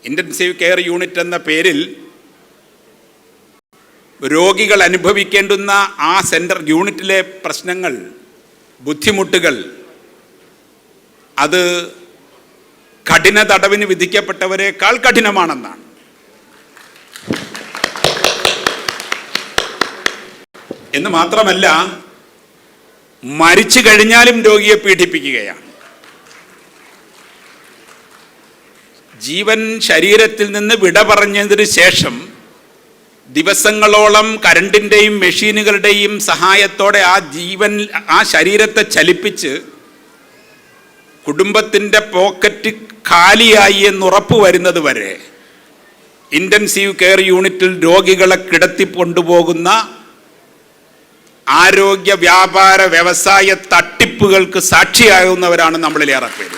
Intensive care unit എന്ന പേരിൽ രോഗികൾ അനുഭവിക്കേണ്ടുന്ന ആ യൂണിറ്റിലെ പ്രശ്നങ്ങൾ, ബുദ്ധിമുട്ടുകൾ, അത് കഠിന തടവിന് വിധിക്കപ്പെട്ടവരെക്കാൾ കഠിനമാണെന്നാണ്. എന്ന് മാത്രമല്ല, മരിച്ചു കഴിഞ്ഞാലും രോഗിയെ പീഡിപ്പിക്കുകയാണ്. ജീവൻ ശരീരത്തിൽ നിന്ന് വിട പറഞ്ഞതിന് ശേഷം ദിവസങ്ങളോളം കരണ്ടിൻ്റെയും മെഷീനുകളുടെയും സഹായത്തോടെ ആ ശരീരത്തെ ചലിപ്പിച്ച് കുടുംബത്തിൻ്റെ പോക്കറ്റ് കാലിയായി എന്നുറപ്പ് വരുന്നത് വരെ ഇൻറ്റൻസീവ് കെയർ യൂണിറ്റിൽ രോഗികളെ കിടത്തി കൊണ്ടുപോകുന്ന ആരോഗ്യ വ്യാപാര വ്യവസായ തട്ടിപ്പുകൾക്ക് സാക്ഷിയാകുന്നവരാണ് നമ്മളിലേറെ പേര്.